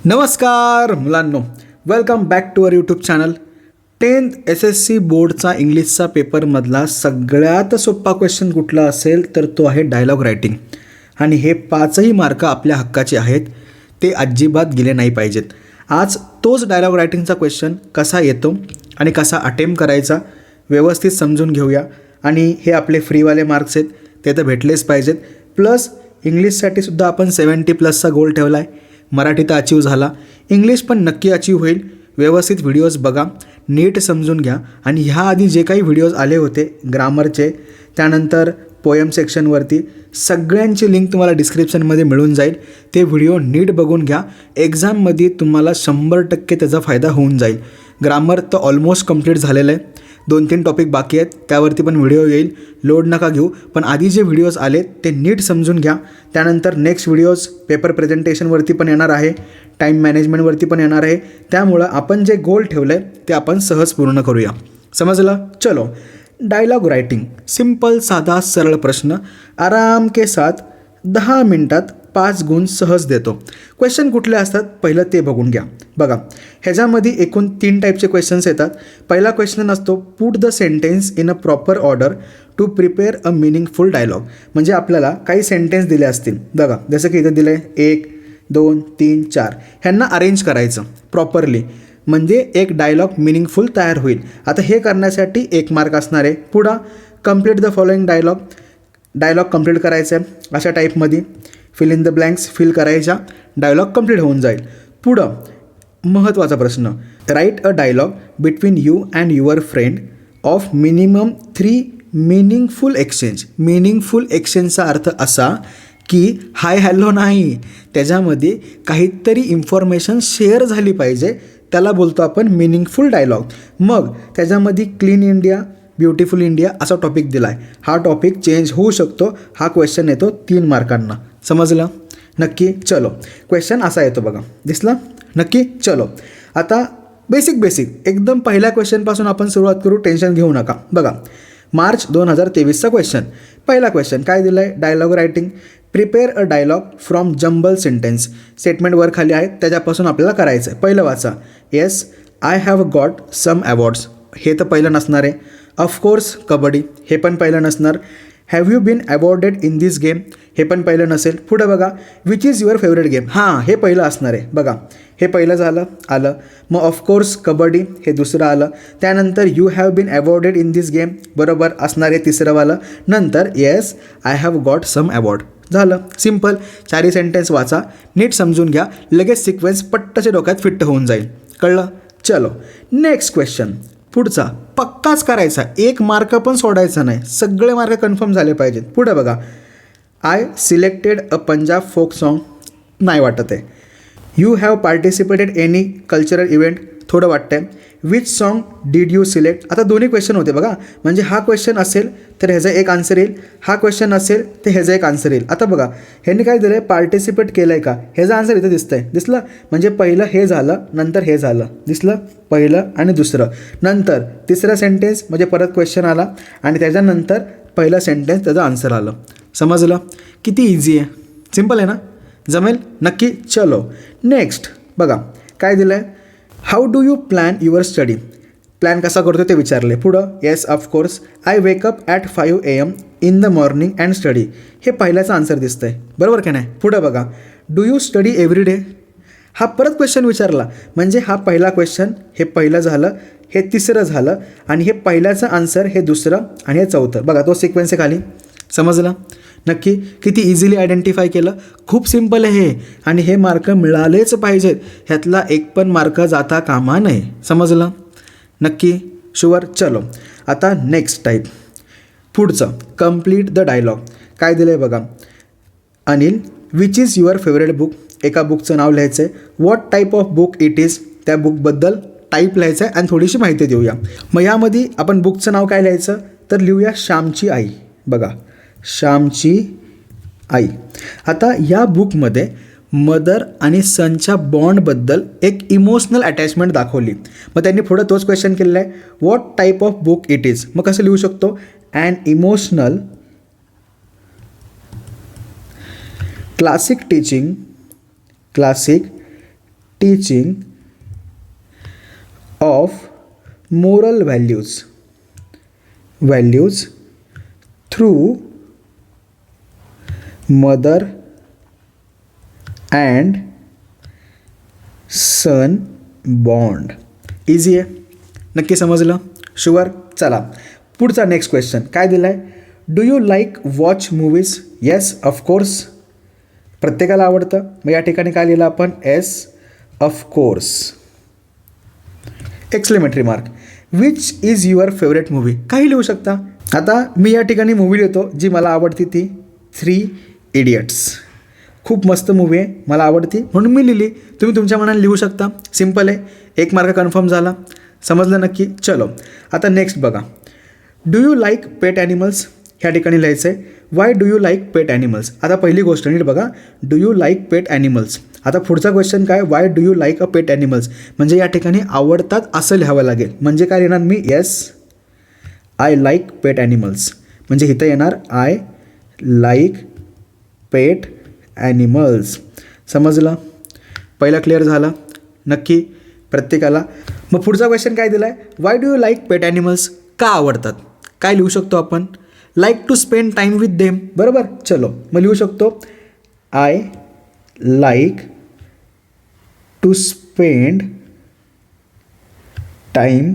नमस्कार मुलांनो, welcome back to our YouTube channel. 10th SSC बोर्डचा इंग्लिशचा पेपरमधला सगळ्यात सोपा क्वेश्चन कुठला असेल तर तो आहे डायलॉग रायटिंग. आणि हे 5ही मार्क आपल्या हक्काचे आहेत, ते अजिबात गेले नाही पाहिजेत. आज तोच डायलॉग रायटिंगचा क्वेश्चन कसा येतो आणि कसा अटेम्प्ट करायचा व्यवस्थित समजून घेऊया. आणि हे आपले फ्रीवाले मार्क्स आहेत, ते तर भेटलेच पाहिजेत. प्लस इंग्लिशसाठी सुद्धा आपण 70+ गोल ठेवला आहे. मराठी तर अचीव झाला, इंग्लिश पण नक्की अचीव होईल. व्यवस्थित व्हिडिओज बघा, नीट समजून घ्या. आणि ह्या आधी जे काही व्हिडिओज आले होते ग्रामरचे, त्यानंतर पोएम सेक्शनवरती, सगळ्यांची लिंक तुम्हाला डिस्क्रिप्शनमध्ये मिळून जाईल. ते व्हिडिओ नीट बघून घ्या. एक्झाममध्ये तुम्हाला 100% त्याचा फायदा होऊन जाईल. ग्रामर तर ऑलमोस्ट कंप्लीट झालेलं आहे, 2-3 टॉपिक बाकी आहेत, त्यावरती पण व्हिडिओ येईल. लोड नका घेऊ, पण आधी जे व्हिडिओज आले ते नीट समजून घ्या. त्यानंतर नेक्स्ट व्हिडिओज पेपर प्रेझेंटेशनवरती पण येणार आहे, टाईम मॅनेजमेंटवरती पण येणार आहे. त्यामुळं आपण जे गोल ठेवलं आहे ते आपण सहज पूर्ण करूया. समजलं? चलो, डायलॉग रायटिंग. सिंपल, साधा, सरळ प्रश्न, आराम के साथ 10 मिनटात 5 गुण सहज देतो. क्वेश्चन कुठले असतात पहिलं ते बघून घ्या. बघा, ह्याच्यामध्ये एकूण 3 टाईपचे क्वेश्चन्स येतात. पहिला क्वेश्चन असतो, put the sentence in a proper order to prepare a meaningful dialogue. म्हणजे आपल्याला काही सेंटेन्स दिले असतील, बघा जसं की इथं दिलं आहे 1, 2, 3, 4, ह्यांना अरेंज करायचं प्रॉपरली, म्हणजे एक डायलॉग मिनिंगफुल तयार होईल. आता हे करण्यासाठी 1 मार्क असणार आहे. पुढं complete the following dialogue complete करायचं आहे. अशा टाईपमध्ये fill in the blanks fill करायच्या, डायलॉग कंप्लीट होऊन जाईल. पुढं महत्त्वाचा प्रश्न, write a dialogue between you and your friend of minimum 3 meaningful exchange. Meaningful एक्सचेंजचा अर्थ असा की हाय हॅलो नाही, त्याच्यामध्ये काहीतरी इन्फॉर्मेशन शेअर झाली पाहिजे, त्याला बोलतो आपण मिनिंगफुल डायलॉग. मग त्याच्यामध्ये क्लीन इंडिया, ब्युटिफुल इंडिया असा टॉपिक दिला आहे. हा टॉपिक चेंज होऊ शकतो. हा क्वेश्चन येतो 3 मार्कांना. समजलं? नक्की? चलो, क्वेश्चन असा येतो बघा, दिसला? नक्की? चलो, आता बेसिक एकदम पहिल्या क्वेश्चनपासून आपण सुरुवात करू, टेन्शन घेऊ नका. बघा, मार्च 2023चा क्वेश्चन. पहिला क्वेश्चन काय दिला आहे? Dialogue writing. Prepare a dialogue from jumble sentence. Statement वर खाली आहेत, त्याच्यापासून आपल्याला करायचं आहे. पहिलं वाचा, yes I have got some awards. हे तर पहिलं नसणार आहे. ऑफकोर्स कबड्डी, हे पण पहिलं नसणार. Have you been awarded in this game, हे पण पहिलं नसेल. पुढं बघा, which is your favourite game. हां, हे पहिलं असणार आहे. बघा, हे पहिलं झालं, आलं. मग ऑफकोर्स कबड्डी हे दुसरं आलं. त्यानंतर you have been awarded in this game, बरोबर असणार आहे तिसरंवालं. नंतर yes I have got some award. झालं, सिम्पल. 4ही सेंटेन्स वाचा, नीट समजून घ्या, लगेच सिक्वेन्स पट्टाच्या डोक्यात फिट्ट होऊन जाईल. कळलं? चलो, नेक्स्ट क्वेश्चन. पुढचा पक्काच करायचा, 1 मार्क पण सोडायचा नाही, सगळे मार्क कन्फर्म झाले पाहिजेत. पुढं बघा, I selected a Punjab folk song. नाही वाटत आहे. You have participated any cultural event. थोडं वाटतं आहे. Which song did you select. आता दोन्ही क्वेश्चन होते बघा, म्हणजे हा क्वेश्चन असेल तर ह्याचा एक आन्सर येईल, हा क्वेश्चन असेल तर ह्याचा एक आन्सर येईल. आता बघा, ह्यांनी काय दिलं आहे, पार्टिसिपेट केलं आहे का, ह्याचा आन्सर इथं दिसतं आहे. दिसलं? म्हणजे पहिलं हे झालं, नंतर हे झालं. दिसलं? पहिलं आणि दुसरं. नंतर तिसरा सेंटेन्स म्हणजे परत क्वेश्चन आला, आणि त्याच्यानंतर पहिला सेंटेन्स त्याचं आन्सर आलं. समजलं? किती इझी आहे, सिम्पल आहे ना? जमेल? नक्की? चलो, नेक्स्ट बघा काय दिलं आहे, how do you plan your study. Plan कसा करतो ते विचारले. पुढं yes of course I wake up at 5 AM in the morning and study. हे पहिल्याचा आन्सर दिसतं आहे, बरोबर का नाही? पुढं बघा, do you study every day. हा परत क्वेश्चन विचारला, म्हणजे हा पहिला क्वेश्चन, हे पहिलं झालं, हे तिसरं झालं, आणि हे पहिल्याचं आन्सर हे दुसरं, आणि हे चौथं. बघा तो सिक्वेन्स आहे खाली. समजलं? नक्की? किती इझिली आयडेंटिफाय केलं. खूप सिम्पल आहे हे, आणि हे मार्क मिळालेच पाहिजेत. ह्यातला 1 पण मार्क जाता कामा नये. समजलं? नक्की? शुअर? चलो, आता नेक्स्ट टाईप. पुढचं कंप्लीट द डायलॉग. काय दिलं आहे बघा, Anil which is your favourite book. एका बुकचं नाव लिहायचं आहे. What type of book it is. त्या बुकबद्दल टाईप लिहायचं आहे आणि थोडीशी माहिती देऊया. मग यामध्ये आपण बुकचं नाव काय लिहायचं, तर लिहूया श्यामची आई. बघा, श्यामची आई. आता या बुकमध्ये मदर आणि सनच्या बॉन्डबद्दल एक इमोशनल अटॅचमेंट दाखवली. मग त्यांनी पुढं तोच क्वेश्चन केलेला आहे, what type of book it is. मग कसं लिहू शकतो, and emotional classic teaching of moral values through mother and son bond. Easy आहे, नक्की समजलं? शुअर. चला पुढचा नेक्स्ट क्वेश्चन काय दिला आहे? Do you like watch movies? Yes of course, प्रत्येकाला आवडतं. मग या ठिकाणी काय लिहिलं आपण? Yes of course. Exclamatory mark. Which is your favourite movie? काही लिहू शकता. आता मी या ठिकाणी मूवी लिहितो जी मला आवडती, ती 3 इडियट्स. खूप मस्त मूवी आहे, मला आवडती म्हणून मी लिहिली. तुम्ही तुमच्या मनाने लिहू शकता. सिम्पल आहे. 1 मार्क कन्फर्म झाला. समजलं नक्की? चलो आता नेक्स्ट बघा. Do you like pet animals? ह्या ठिकाणी लिहायचं आहे why do you like pet animals. आता पहिली गोष्ट नीट बघा, do you like pet animals. आता पुढचा क्वेश्चन काय? Y do you like a pet animals. म्हणजे या ठिकाणी आवडतात असं लिहावं लागेल. म्हणजे काय येणार मी? Yes I like pet animals. म्हणजे इथं येणार आय लाईक पेट ॲनिमल्स. समजलं? पहिला क्लिअर झालं नक्की प्रत्येकाला? मग पुढचा क्वेश्चन काय दिला आहे? Why do you like pet animals. का आवडतात? काय लिहू शकतो आपण? Like to spend time with them. बरोबर. चलो मग लिहू शकतो I like to spend time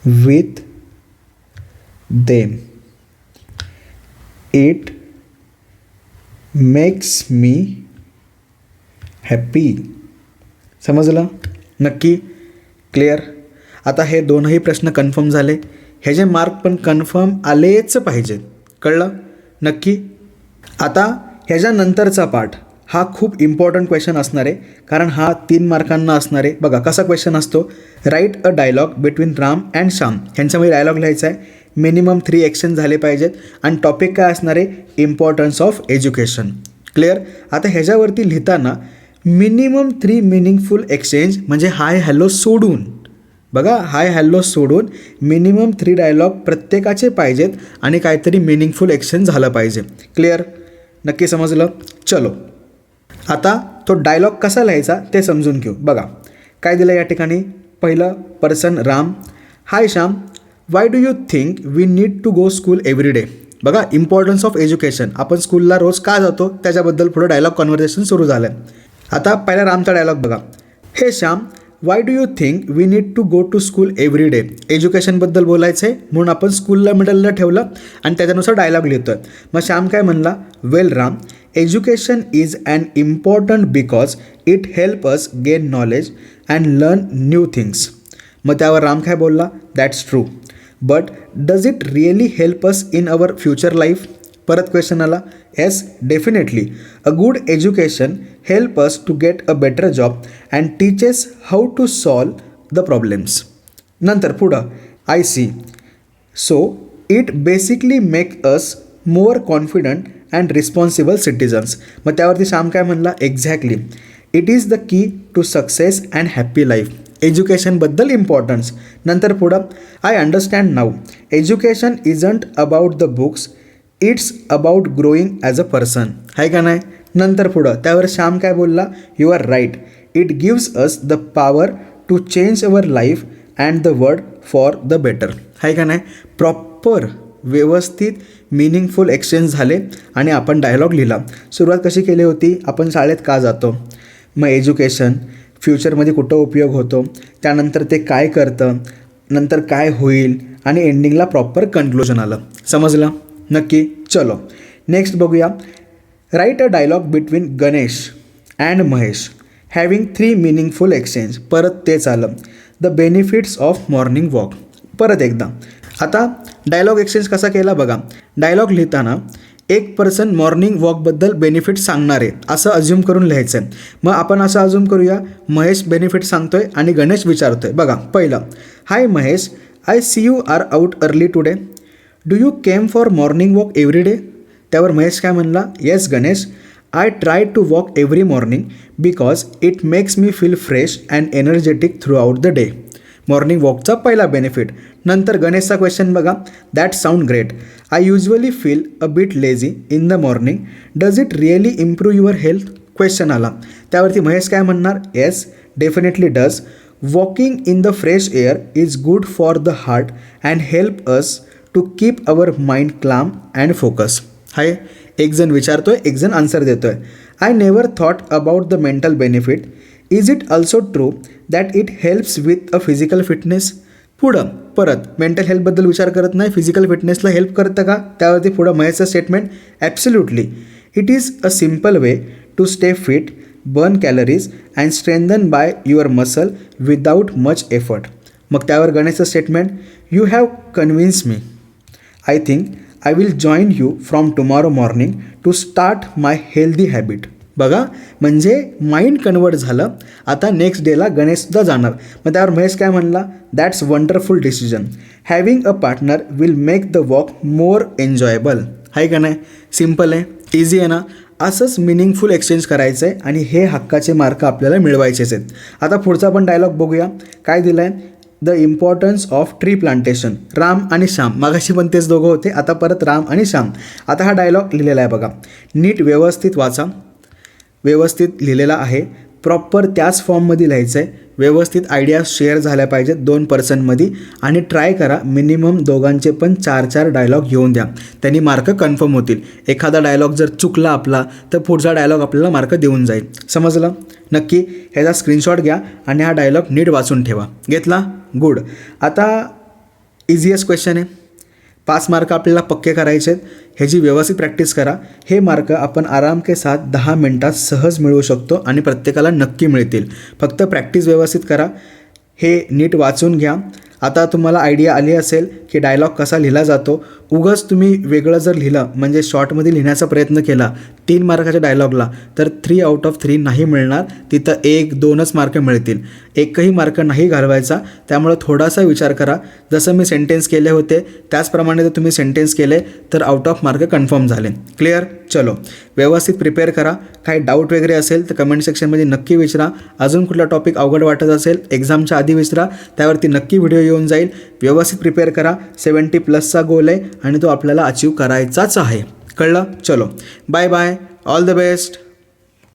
with them. It makes me happy. समजलं नक्की? क्लिअर? आता हे दोनही प्रश्न कन्फर्म झाले. ह्याचे मार्क पण कन्फर्म आलेच पाहिजे. कळलं नक्की? आता ह्याच्यानंतरचा पार्ट हा खूप इम्पॉर्टंट क्वेश्चन असणार आहे, कारण हा 3 मार्कांना असणार आहे. बघा कसा क्वेश्चन असतो. Write a dialogue between Ram and Shyam. ह्यांच्यामध्ये डायलॉग लिहायचा आहे. मिनिमम 3 ॲक्शन झाले पाहिजेत आणि टॉपिक काय असणार आहे? Importance of education. क्लिअर? आता ह्याच्यावरती लिहिताना मिनिमम 3 मिनिंगफुल एक्सचेंज म्हणजे हाय हॅलो सोडून, बघा हाय हॅलो सोडून मिनिमम 3 डायलॉग प्रत्येकाचे पाहिजेत आणि काहीतरी मिनिंगफुल एक्सचेंज झालं पाहिजे. क्लिअर? नक्की समजलं? चलो आता तो डायलॉग कसा लिहायचा ते समजून घेऊ. बघा काय दिलं या ठिकाणी. पहिलं person Ram. Hi Shyam, why do you think we need to go school every day. बघा इम्पॉर्टन्स ऑफ एज्युकेशन. आपण स्कूलला रोज का जातो त्याच्याबद्दल पुढं डायलॉग कन्व्हर्सेशन सुरू झालं आहे. आता पहिला रामचा डायलॉग बघा. Hey Shyam, why do you think we need to go to school every day. एज्युकेशनबद्दल बोलायचं आहे म्हणून आपण स्कूलला मिडलला ठेवलं आणि त्याच्यानुसार डायलॉग लिहितो आहे. मग श्याम काय म्हणला? Well Ram, education is an important because it help us gain knowledge and learn new things. मग त्यावर राम काय बोलला? That's true, but does it really help us in our future life. परत क्वेश्चन आला. Yes definitely, a good education help us to get a better job and teaches how to solve the problems. नंतर पुढं I see, so it basically make us more confident and responsible citizens. मग त्यावरती श्याम काय म्हणला? Exactly, it is the key to success and happy life. एज्युकेशनबद्दल importance. नंतर पुढं I understand now, education isn't about the books, it's about growing as a person. आहे का नाही? नंतर पुढं त्यावर श्याम काय बोलला? You are right, it gives us the power to change our life and the world for the better. आहे का नाही? प्रॉपर व्यवस्थित मिनिंगफुल एक्सचेंज झाले आणि आपण डायलॉग लिहिला. सुरुवात कशी केली होती? आपण शाळेत का जातो, मग एज्युकेशन फ्युचरमध्ये कुठं उपयोग होतो, त्यानंतर ते काय करतं, नंतर काय होईल आणि एंडिंगला प्रॉपर कन्क्लुजन आलं. समजलं नक्की? चलो नेक्स्ट बघूया. Write a dialogue between Ganesh and Mahesh having 3 meaningful exchange. परत तेच आलं. The benefits of morning walk. परत एकदा. आता डायलॉग एक्सचेंज कसा केला बघा. डायलॉग लिहिताना एक पर्सन मॉर्निंग वॉकबद्दल बेनिफिट सांगणार आहे असं अज्युम करून लिहायचं आहे. मग आपण असं अज्युम करूया, महेश बेनिफिट सांगतो आहे आणि गणेश विचारतो आहे. बघा पहिलं, hi Mahesh, I see you are out early today, do you came for morning walk every day. त्यावर महेश काय म्हणला? Yes Ganesh, I try to walk every morning because it makes me feel fresh and energetic throughout the day. Morning वॉकचा पहिला benefit. नंतर गणेशचा question बघा. That sound great, I usually feel a bit lazy in the morning, does it really improve your health. Question आला. त्यावरती महेश काय म्हणणार, yes definitely does. Walking in the fresh air is good for the heart and help us to keep our mind calm and focus. हाय, एक जण विचारतोय, एक जण आन्सर देतोय. I never thought about the mental benefit. Is it also true that it helps with a physical fitness. पुढं परत mental हेल्थबद्दल विचार करत नाही, फिजिकल फिटनेसला हेल्प करतं का. त्यावरती पुढं महेशचं statement, absolutely. It is a simple way to stay fit, burn calories and strengthen by your muscle without much effort. मग त्यावर गणेशचं statement, you have convince me. I think I will join you from tomorrow morning to start my healthy habit. बघा, म्हणजे mind convert झालं. आता next डेला गणेशसुद्धा जाणार. मग त्यावर महेश काय म्हणला, that's wonderful decision. Having a partner will make the walk more enjoyable. आहे का नाही, सिम्पल आहे, इझी आहे ना. असंच मिनिंगफुल एक्सचेंज करायचं आहे आणि हे हक्काचे मार्क आपल्याला मिळवायचेच आहेत. आता पुढचा पण डायलॉग बघूया. काय दिलं आहे, the importance of tree plantation. Ram आणि श्याम, मागाशी पण तेच दोघं होते, आता परत राम आणि श्याम. आता हा डायलॉग लिहिलेला आहे बघा, नीट व्यवस्थित वाचा. व्यवस्थित लिहिलेला आहे, प्रॉपर त्याच फॉर्ममध्ये लिहायचं आहे. व्यवस्थित आयडिया शेअर झाल्या पाहिजेत 2 पर्सनमध्ये. आणि ट्राय करा मिनिमम दोघांचे पण 4-4 डायलॉग घेऊन द्या, त्यांनी मार्क कन्फर्म होतील. एखादा डायलॉग जर चुकला आपला तर पुढचा डायलॉग आपल्याला मार्क देऊन जाईल. समजलं. नक्की ह्याचा स्क्रीनशॉट घ्या आणि हा डायलॉग नीट वाचून ठेवा. घेतला, गुड. आता इझिएस्ट क्वेश्चन आहे, 5 मार्क आपल्याला पक्के करायचे आहेत. ह्याची व्यवस्थित प्रॅक्टिस करा. हे मार्क आपण आराम के साथ 10 मिनटात सहज मिळवू शकतो आणि प्रत्येकाला नक्की मिळतील. फक्त प्रॅक्टिस व्यवस्थित करा. हे नीट वाचून घ्या. आता तुम्हाला आयडिया आली असेल की डायलॉग कसा लिहिला जातो. उगाच तुम्ही वेगळं जर लिहिलं, म्हणजे शॉर्टमध्ये लिहिण्याचा प्रयत्न केला 3 मार्काच्या डायलॉगला, तर 3 आउट ऑफ 3 नाही मिळणार. तिथं 1-2च मार्क मिळतील. एकही मार्क नाही घालवायचा. त्यामुळे थोडासा विचार करा. जसं मी सेंटेन्स केले होते त्याचप्रमाणे जर तुम्ही सेंटेन्स केले तर आउट ऑफ मार्क कन्फर्म झाले. क्लिअर. चलो, व्यवस्थित प्रिपेअर करा. काही डाऊट वगैरे असेल तर कमेंट सेक्शनमध्ये नक्की विचारा. अजून कुठला टॉपिक अवघड वाटत असेल एक्झामच्या आधी विचारा, त्यावरती नक्की व्हिडिओ येऊन जाईल. व्यवस्थित प्रिपेअर करा. 70+ गोल आहे आणि तो आपल्याला अचीव करायचाच आहे. कळलं. चलो, bye bye, all the best.